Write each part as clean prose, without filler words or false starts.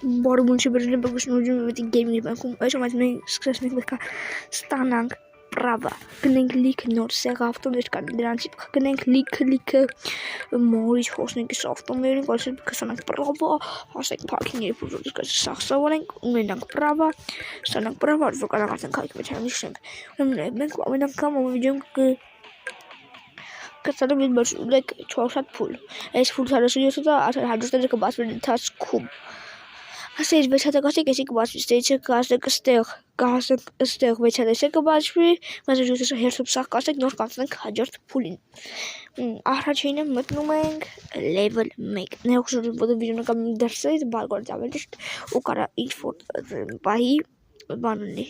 Բարի բերել եմ բգշնորհում եմ այդ գեյմի բանկում այժմ այդ մենք սկսենք պետք է ստանանք պրավա գնենք լիքը նոր սեղ ավտոներ կան դրանից գնենք լիքը մորից խոսենք այս ավտոներին այսինքն կստանանք պրավա հասենք փարքինգի փոքր սախսավորենք ունենանք պրավա ստանանք պրավա որ կարողացանք հայտ մեջ հիշենք մենք ամեն անգամ վիդեոն կստանանք մի բաժանեք 4 փուլ այս փուլ 47-ը հաջորդները կբացվեն ընթացքում Ասես վեճատակասի կեսի կբացվի, ստեյցը կասեք ստեղ վեճատեսը կբացվի, բայց ջութը հերթով սաղ կասեք նոր կանցնենք հաջորդ փուլին։ Առաջինը մտնում ենք level 1։ Ներողություն, որ վիդեոն կամ դրսից բարգորդ ավելի ու կարա ինչ-որ բայի բանունի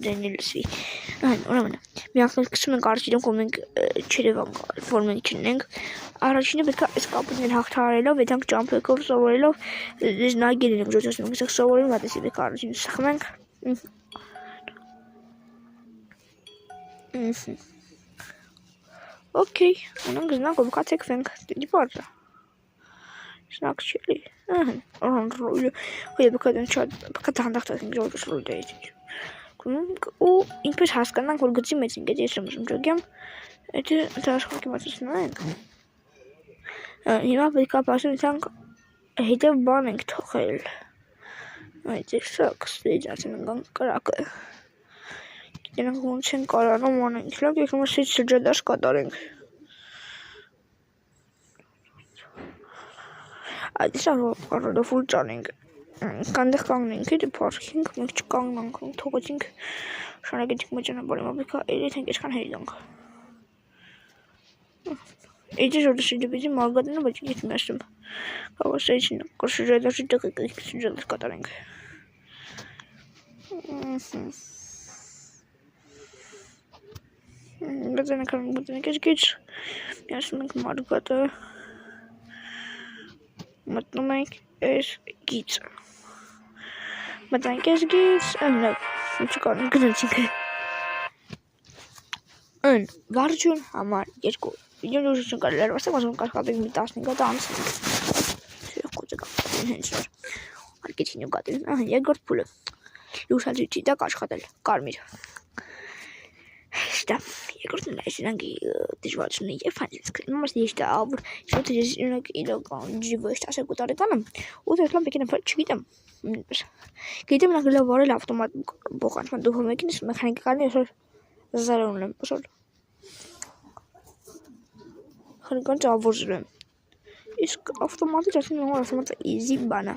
դենիլսվի։ Ուրեմն, մի անգամ սկսում ենք առաջինը կոմենք չերևան ֆորմեն չնենք։ Առաջինը պետք է այս կապուտներ հաղթահարելով, եթանք ճամփեկով սովորելով դες նագել ենք ջոջոսում ենք սովորում, հատեսի պետք է առաջինը սխմենք։ Okay, ունենք զնանք ով կացեկվենք, դի բարձա։ Շնակ չելի, ռոյը, պետք է դանդաղտենք ջոջոս ռոյ դայից։ Ու ինքպես հասկանանք, որ գծի մեծ ենք, ես եմ ժոգեմ, այդ դաշնակի մածուսնում ենք։ Հիմա պետք է պասում իցանք հետև բան ենք թողել։ Այդ սակ ստեյջացին ընգան կրակը։ Գիտենանք ոնց են կարանում անենք, լավ եք հիմա սից շրջադաշ կատարենք։ Այդ սարով ուլ ճանենք, կանդեղ կանգնենք, հետը պարքինք, մենք չկանգնանք, թողեցինք շանագետինք մեջանաբար, հիմա պետք է էլիտ ենք եսքան հերիդանք։ Էջի ժորդը շրջաբիզի մարգատինը, բայց ես մյաշտում, կավա սեյչին, կոր շրջադաշի տղիկ շրջադաշ կատարենք։ Բծենեք ես գիչ, միասում ենք մարգատը, մտնում ենք ես գիծը, մտանք ես գիծ, ինչ կարնենք գնացինք Ön, վարջուն համար երկու, վիդեոն ուժություն կարել երվասեմ, ասում կարգատենք մի 15 անցնենք, շիրող կոծը կապտին հենց նոր, արկեցին ու կատին, երկորդ փուլը, լուսացույցի տակ աշխատել, կարմիր, Știa, երկրորդն էլ այսինքն դժվարությունը եւ հանդիսացնում եմ ես դա որ շուտ ես ունակ իլոկան ջիվոշ ասեք տարեկանը ու դեռ մեկին չգիտեմ գիտեմ նա գլով վարել ավտոմատ բոխանցման դու մեկինս մեխանիկական այսօր զարը ունեմ այսօր խնկան ճավոժել եմ իսկ ավտոմատից ասում եմ ավտոմատը easy բանա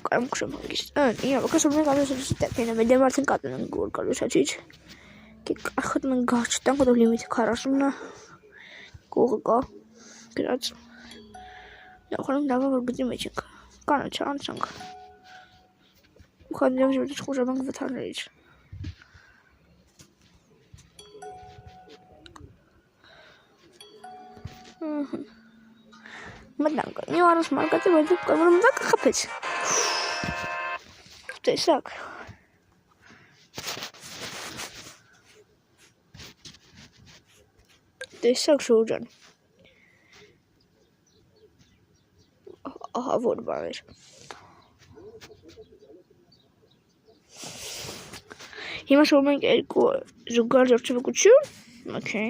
կարամ քշեմ հանգիստ իա կասում եմ կարծես տեպենը դեմ արդեն կատնում եմ գոր կարծացիչ Ախտ մենք գար չտանք, որով լիմիթը 40-ը կողը կա, գրած, նախանում լավա, որ գծի մեջ ենք, կանա չա անցանք, ու խանդիրակ ժորդիչ խուժաբանք վթարներից, մտնանք, մի առս մարգատի, բայց կարվորում վակը խպեց, տեսակ, Տեսակ շորջան, ահա որ բան էր, հիմա շովում ենք երկու զուգար ժողջվեկություն, okay,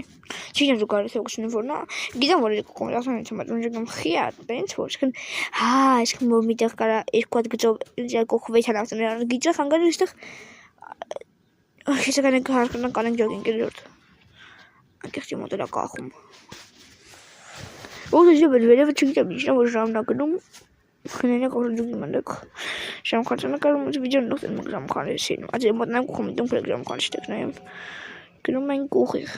չի եմ զուգար ժողջվեկությունը որնա, գիտեմ որ երկու կոմետասան եմ չմատում ժգեմ խիա, տենց որ, շքն, այսքն որ միտեղ կարա երկու հատ գծով երկու վեթան ավտոներ գիճը խանգարել իստեղ, հեսական ենք հարկանանք անենք ժոգենք երորդ, Անկեղծի մոտելա կախում Ու դեժը վերևը չգիտեմ ինչն է որ ժամանակնում խնենեք որ ջուգի մնդեք ժամքանցանը կարում ուզ վիդեոն նոքտեն մենք ժամքանեցին Ադե մոտնայում կոմիտում կրեք ժամքան չտեք նայեմ Գնում ենք ուղիղ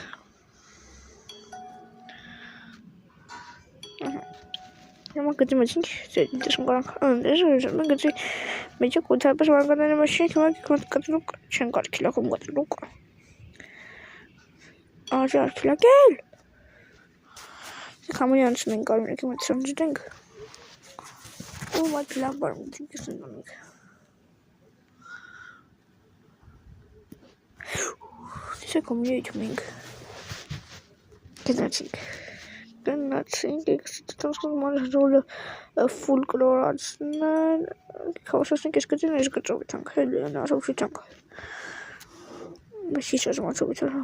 Հիմա գծի մեջ ինչ տեսում կարանք դեժը մենք գծի մեջ կոթարպես վարգատների մաշին հիմա կտրուկ չեն կարքի լախում կտրուկ Աժար չլակել Համոնի անցում ենք կարում եք իմ ծանջդենք ու մատ լավ բարում չգեսն անենք Տեսեք ում յույթում ենք Կեզնացինք Գնացինք էքստրասկոմալ ռոլը ֆուլ կլորացնել, հավասարենք այս գծին այս գծովիցանք, հելի հնարավորությանք, բայց ինչ ասում ացովիցան,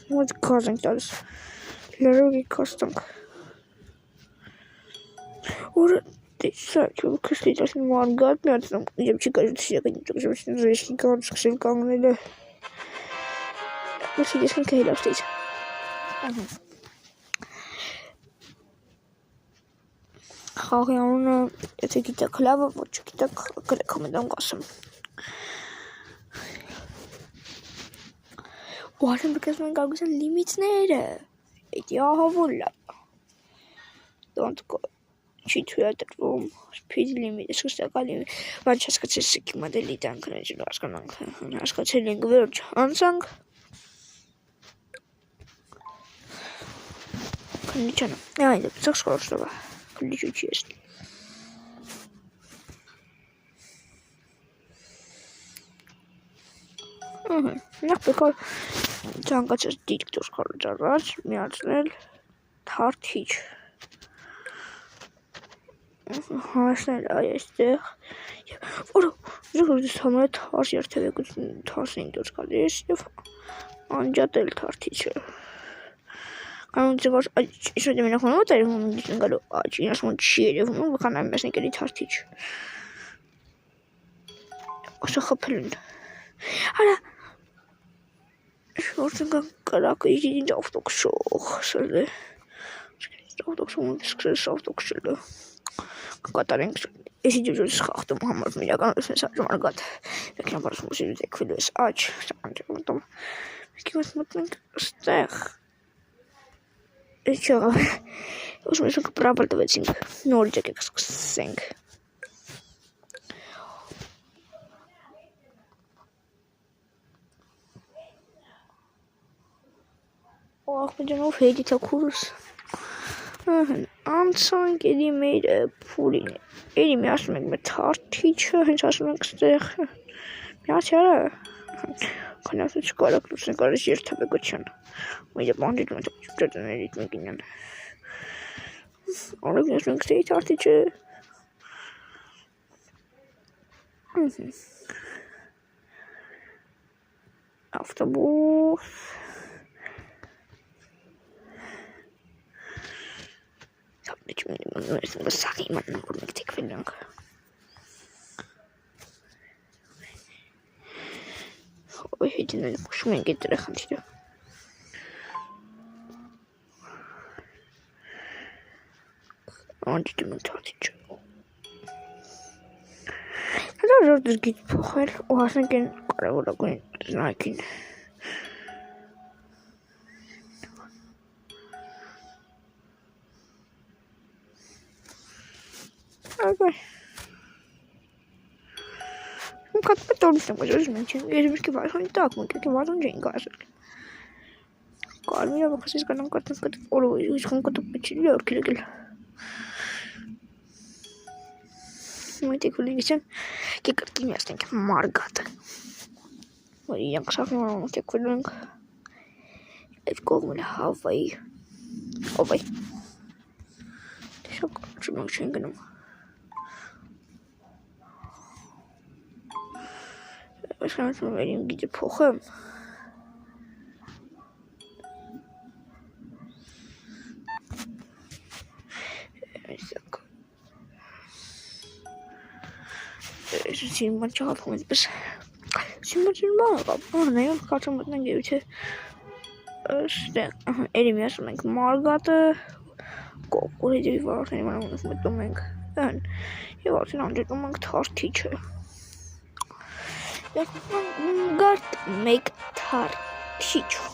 մոտ գազ ենք տալիս, լերոգի կաստանք, որը տեսակ, քստից ասին մարգատ միացնում, իջեմ չի կաժուտ շիակին, զրեշքի կան սկսել կանգնել է, բայց իջեսքին կհել ավստից, խաղի անունը, եթե գիտեք լավը, ոչ չգիտեք, գրեք կոմենտում կասեմ, ու արդեն բկասում են կարող են լիմիտները, էդի ահավոր լավ, don't go, չի թույլատրվում, speed limit, սկսակա limit, բայց հասկացել սիքի մոդելի տանքն է հասկանանք, հասկացել ենք վերջ, անցանք, քննիչանը, այդը ծախ շկորոշտովա, քննիչուչի есть. Նախ բեկոր ճանկացած դիկտոր կարոջ առաջ, միացնել թարթիչ, հասնել այստեղ, որը ժողորդիս համարը թարս երթևեկություն թարսին դուրս գալիս և անջատել թարթիչը, կանոն ծգոր շոտ եմ նախոնում ոտ այրվում դիսն գալու աչ, ինասմոն չի երևում, վխանայմ մասնիկ էլի թարթիչ, ոսը խպել են, արա, շորդնգան կարակը իջին ինձ ավտոքշող սել է, ավտոքշող սկսել ավտոքշել է, կատարենք, եսի ջոջոս խաղթում համարվում իրականություն ես աջ մարգատ, վեքնան բարսում ուսի դեքվիլու ես աջ, սականջը մտում, վեքի ոց մտնենք ստեղ, ես չեղավ, ուսում ես ունք պրաբալ տվեցինք, նորից եկեք սկսենք, ախպեջանով հետի թակուրս, անցանք էդի մեր պուրին, էդի միասում ենք մեր թարթիչը, հենց ասում ենք ստեղ, միացյարը, քնասու չկարակ լուսնենք արես երթավեկության, մայդը բանդիտ մետը ճտաներիտ մեկինյան, արեք նեսում ենք ստեի թարթիչը, ավտոբուս, սաղի մատնանք, որ մենք տեքվել ենք, ոյ հետին էլ կուշում ենք էտ տրեխանչիրը, անջիտում ենք թարթիչը, հատա ժոր դրգիտ փոխել ու հասնենք են կարևորագույն զնակին, Okay. Как потом что мы жмем, я же мешки важно так, мы как важно день гасит. Кормя покажи канал как ору, из конкурса почили килограмм. Мы так вылезем, как картины останки маргата. Вот я кстати мы так вылезем. Это как мы Hawaii. Hawaii. Что мы ченгнем. Başkanım vereyim gidip okuyayım. Şimdi ben çaldım biz. Şimdi ben ne yok kaçırmadan geçti. İşte elim yaşamak margatı. Kokulayıcı var senin bana unutmadım ben. Yavaştan anladım tartışıyor. Gart make tartışıyor.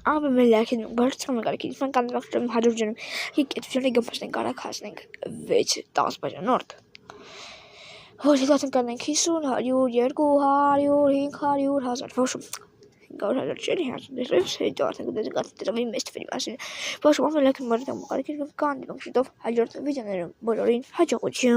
Abi meğerken barıştırma gerekir. Ben kandım baktım harcıyorum. Hiç etmişim gömüşten kara kasnen veç dans bacan ort. Hoş zaten kandım kisun harıyor yergu harıyor hink harıyor hazır. Hoşum. Gauş hazır çeli hazır. Desref şey zaten de gatı da benim mesafeli başı. Hoşum ama meğerken barıştırma gerekir. Ben kandım baktım harcıyorum. Bir canlarım bolorin hacı koçum.